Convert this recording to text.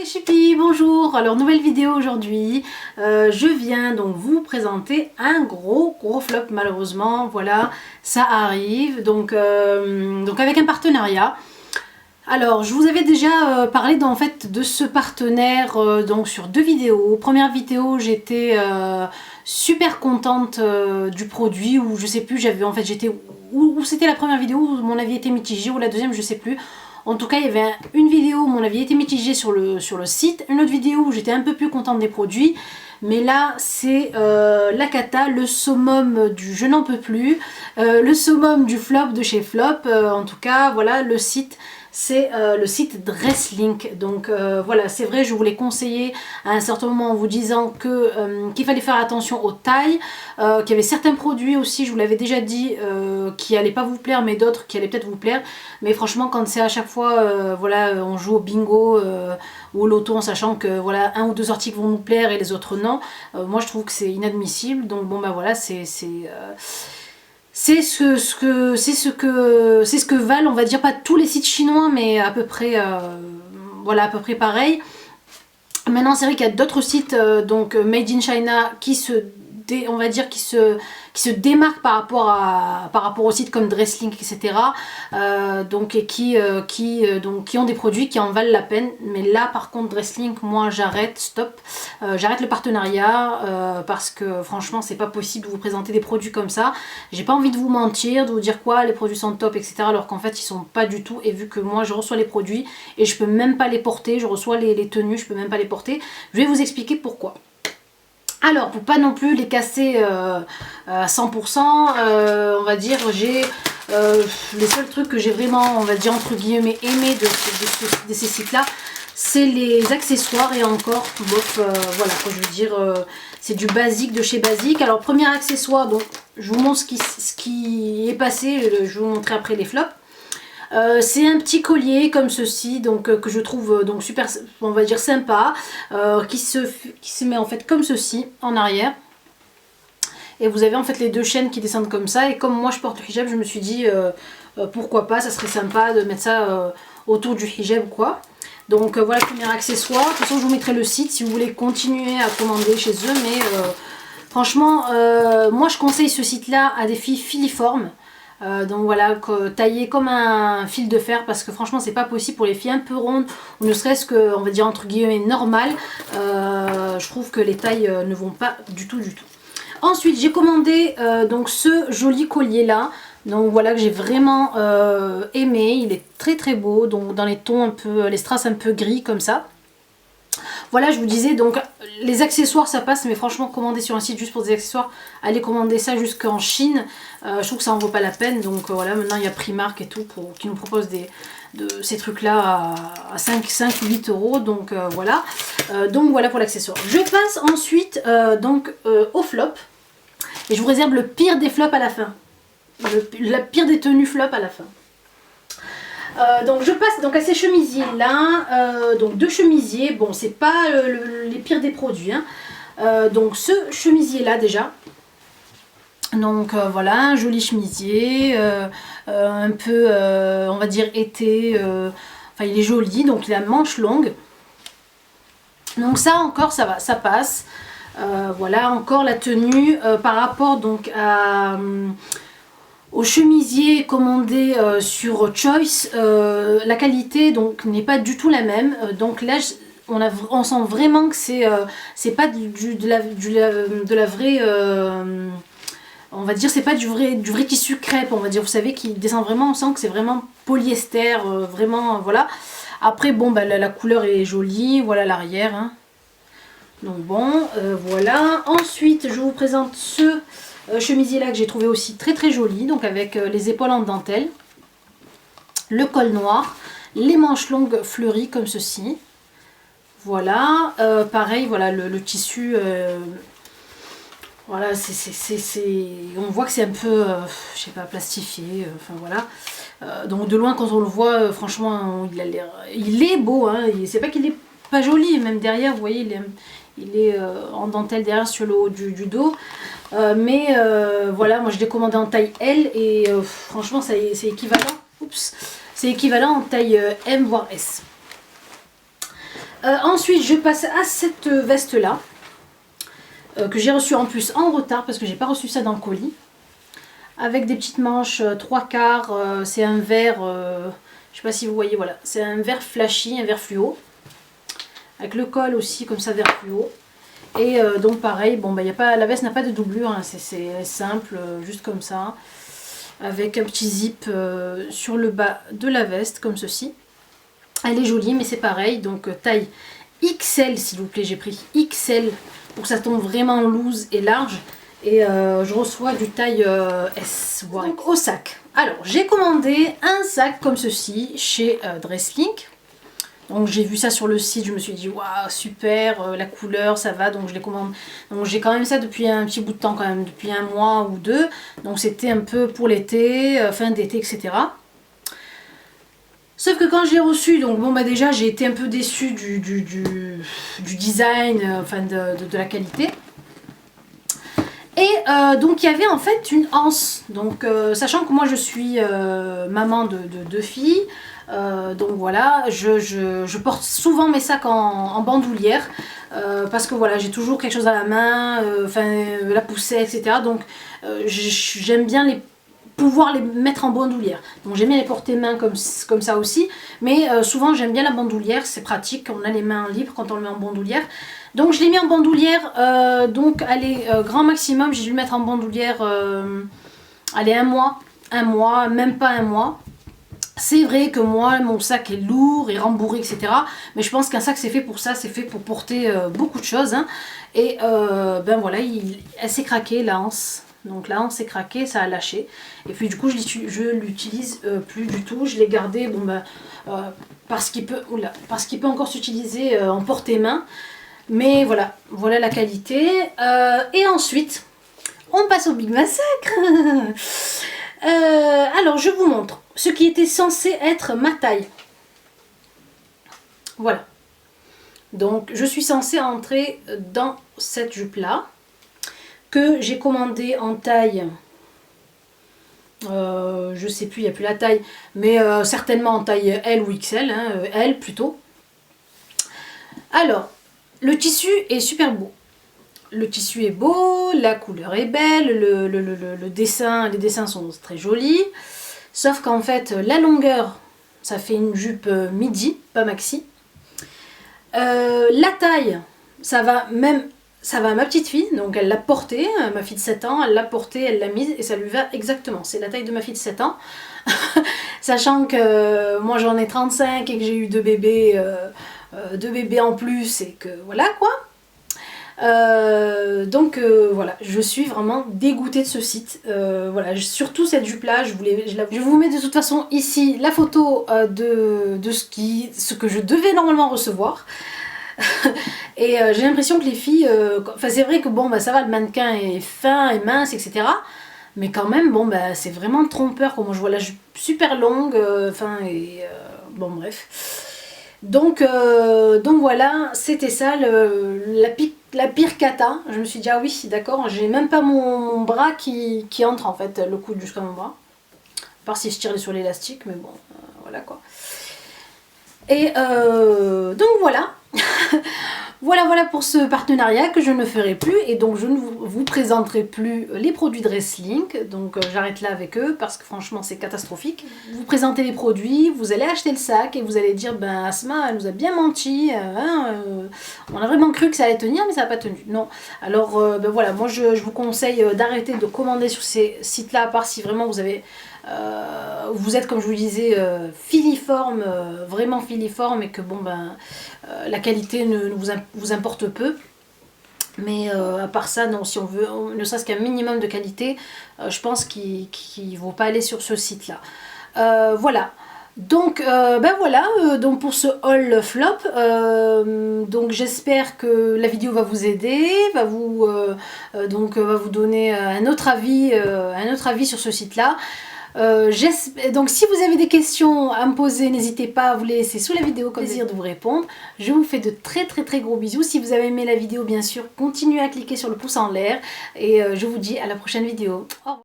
Choupi, bonjour. Alors nouvelle vidéo aujourd'hui. Je viens donc vous présenter un gros flop malheureusement. Voilà, ça arrive. Donc avec un partenariat. Alors je vous avais déjà parlé en fait de ce partenaire donc sur deux vidéos. Première vidéo, j'étais super contente du produit, ou je sais plus, j'avais en fait j'étais ou c'était la première vidéo où mon avis était mitigé, ou la deuxième, je sais plus. En tout cas, il y avait une vidéo où mon avis était mitigé sur le site, une autre vidéo où j'étais un peu plus contente des produits. Mais là, c'est la cata, le summum du je n'en peux plus, le summum du flop de chez Flop. En tout cas, voilà, le site, c'est le site Dresslink. Donc voilà, c'est vrai, je vous l'ai conseillé à un certain moment en vous disant que qu'il fallait faire attention aux tailles, qu'il y avait certains produits aussi, je vous l'avais déjà dit, qui n'allaient pas vous plaire, mais d'autres qui allaient peut-être vous plaire. Mais franchement, quand c'est à chaque fois, voilà, on joue au bingo ou au loto en sachant que voilà, un ou deux articles vont nous plaire et les autres non, moi je trouve que c'est inadmissible. Donc bon, bah voilà, c'est ce que valent, on va dire, pas tous les sites chinois, mais à peu près, voilà, à peu près pareil. Maintenant, c'est vrai qu'il y a d'autres sites donc made in China on va dire qui se démarquent par rapport aux sites comme Dresslink, etc. Donc et qui ont des produits qui en valent la peine. Mais là, par contre, Dresslink, moi j'arrête, stop, j'arrête le partenariat parce que franchement, c'est pas possible de vous présenter des produits comme ça. J'ai pas envie de vous mentir, de vous dire quoi, les produits sont top, etc. Alors qu'en fait, ils sont pas du tout. Et vu que moi, je reçois les produits et je peux même pas les porter, je reçois les tenues, je peux même pas les porter. Je vais vous expliquer pourquoi. Alors, pour pas non plus les casser à 100%, on va dire, j'ai les seuls trucs que j'ai vraiment, on va dire, entre guillemets, aimé de ces sites-là, c'est les accessoires. Et encore, bof, voilà, quoi, je veux dire, c'est du basique de chez Basique. Alors, premier accessoire, donc, je vous montre ce qui est passé, je vais vous montrer après les flops. C'est un petit collier comme ceci, donc que je trouve donc super, on va dire sympa, qui se met en fait comme ceci en arrière. Et vous avez en fait les deux chaînes qui descendent comme ça. Et comme moi je porte le hijab, je me suis dit pourquoi pas, ça serait sympa de mettre ça autour du hijab ou quoi. Donc voilà le premier accessoire. De toute façon, je vous mettrai le site si vous voulez continuer à commander chez eux. Mais franchement, moi je conseille ce site là à des filles filiformes. Donc voilà, taillé comme un fil de fer, parce que franchement c'est pas possible pour les filles un peu rondes, ou ne serait-ce que, on va dire entre guillemets, normales. Je trouve que les tailles ne vont pas du tout. Ensuite j'ai commandé donc ce joli collier là, donc voilà, que j'ai vraiment aimé. Il est très beau, donc dans les tons un peu, les strass un peu gris comme ça. Voilà, je vous disais, donc les accessoires ça passe, mais franchement commander sur un site juste pour des accessoires, allez commander ça jusqu'en Chine, je trouve que ça en vaut pas la peine. Donc voilà, maintenant il y a Primark et tout qui nous propose ces trucs là à 5-8 euros. Donc voilà, pour l'accessoire. Je passe ensuite au flop, et je vous réserve le pire des flops à la fin, la pire des tenues flop à la fin. Donc je passe donc à ces chemisiers là, donc deux chemisiers, bon c'est pas les pires des produits, hein. Donc ce chemisier là déjà, donc voilà, un joli chemisier, un peu on va dire été, enfin il est joli, donc il a manche longue, donc ça encore ça va, ça passe. Voilà encore la tenue par rapport donc au chemisier commandé sur Choice, la qualité donc n'est pas du tout la même. Donc là on sent vraiment que c'est pas de la vraie, on va dire, c'est pas du vrai tissu crêpe, on va dire, vous savez, qui descend vraiment, on sent que c'est vraiment polyester, vraiment, voilà. Après bon, bah, la couleur est jolie, voilà l'arrière, hein. Donc bon, voilà. Ensuite je vous présente ce chemisier là que j'ai trouvé aussi très joli, donc avec les épaules en dentelle, le col noir, les manches longues fleuries comme ceci. Voilà, pareil, voilà le tissu, voilà, on voit que c'est un peu, je sais pas, plastifié, enfin voilà. Donc de loin quand on le voit, franchement il est beau, hein. C'est pas qu'il est pas joli, même derrière vous voyez il est en dentelle derrière sur le haut du dos. Mais voilà, moi je l'ai commandé en taille L et franchement c'est équivalent. Oups, c'est équivalent en taille M voire S. Ensuite, je passe à cette veste-là, que j'ai reçue en plus en retard, parce que j'ai pas reçu ça dans le colis. Avec des petites manches 3/4, c'est un vert, je sais pas si vous voyez, voilà. C'est un vert flashy, un vert fluo. Avec le col aussi, comme ça, vert fluo. Et donc pareil, bon, bah, y a pas, la veste n'a pas de doublure, hein, c'est simple, juste comme ça. Avec un petit zip sur le bas de la veste, comme ceci. Elle est jolie, mais c'est pareil, donc taille XL s'il vous plaît, j'ai pris XL pour que ça tombe vraiment loose et large. Et je reçois du taille S. Voilà. Donc au sac. Alors, j'ai commandé un sac comme ceci chez Dresslink. Donc j'ai vu ça sur le site, je me suis dit waouh super, la couleur ça va, donc je les commande. Donc j'ai quand même ça depuis un petit bout de temps quand même, depuis un mois ou deux. Donc c'était un peu pour l'été, fin d'été, etc. Sauf que quand je l'ai reçu, donc bon bah déjà j'ai été un peu déçue du design, enfin de la qualité. Et donc il y avait en fait une anse, donc sachant que moi je suis maman de deux filles, donc voilà, je porte souvent mes sacs en bandoulière, parce que voilà, j'ai toujours quelque chose à la main, la poussette, etc. Donc j'aime bien pouvoir les mettre en bandoulière. Donc j'aime bien les porter main comme ça aussi, mais souvent j'aime bien la bandoulière, c'est pratique, on a les mains libres quand on le met en bandoulière. Donc je l'ai mis en bandoulière, donc allez, grand maximum, j'ai dû le mettre en bandoulière, allez, un mois, même pas un mois. C'est vrai que moi, mon sac est lourd et rembourré, etc. Mais je pense qu'un sac c'est fait pour ça, c'est fait pour porter beaucoup de choses. Hein. Et ben voilà, elle s'est craquée, la hanse. Donc là, on s'est craqué, ça a lâché. Et puis du coup, je l'utilise plus du tout. Je l'ai gardé, bon ben, parce qu'il peut encore s'utiliser en porte-main. Mais voilà, voilà la qualité. Et ensuite, on passe au Big Massacre. Alors, je vous montre ce qui était censé être ma taille. Voilà. Donc, je suis censée entrer dans cette jupe-là, que j'ai commandée en taille, je sais plus, il n'y a plus la taille, mais certainement en taille L ou XL, hein, L plutôt. Alors, le tissu est super beau. Le tissu est beau, la couleur est belle, le dessin, les dessins sont très jolis. Sauf qu'en fait, la longueur, ça fait une jupe midi, pas maxi. La taille, ça va à ma petite fille, donc elle l'a portée, ma fille de 7 ans, elle l'a portée, elle l'a mise et ça lui va exactement. C'est la taille de ma fille de 7 ans. Sachant que moi j'en ai 35 et que j'ai eu deux bébés en plus et que voilà quoi. Voilà, je suis vraiment dégoûtée de ce site. Voilà, surtout cette jupe là, je vous mets de toute façon ici la photo de ce que je devais normalement recevoir. Et j'ai l'impression que les filles, enfin c'est vrai que bon bah ça va, le mannequin est fin et mince, etc. Mais quand même, bon bah c'est vraiment trompeur quand moi je vois la jupe super longue, bon bref. Donc voilà, c'était ça, la pire cata. Je me suis dit, ah oui, d'accord, j'ai même pas mon bras qui entre en fait, le coude jusqu'à mon bras. À part si je tire sur l'élastique, mais bon, voilà quoi. Et donc voilà. Voilà pour ce partenariat que je ne ferai plus et donc je ne vous présenterai plus les produits de Dresslink, donc j'arrête là avec eux parce que franchement c'est catastrophique. Vous présentez les produits, vous allez acheter le sac et vous allez dire ben Asma elle nous a bien menti, on a vraiment cru que ça allait tenir mais ça n'a pas tenu. Non, alors ben voilà, moi je vous conseille d'arrêter de commander sur ces sites là à part si vraiment vous avez... vous êtes comme je vous disais filiforme, vraiment filiforme et que bon ben la qualité vous importe peu, mais à part ça non, si on veut ne serait-ce qu'un minimum de qualité, je pense qu'il ne vaut pas aller sur ce site là. Voilà, donc ben voilà, donc pour ce haul flop, donc j'espère que la vidéo va vous aider, va vous donner un autre avis sur ce site là. Donc si vous avez des questions à me poser, n'hésitez pas à vous les laisser sous la vidéo, comme plaisir de vous répondre. Je vous fais de très gros bisous. Si vous avez aimé la vidéo, bien sûr, continuez à cliquer sur le pouce en l'air. Et je vous dis à la prochaine vidéo. Au revoir.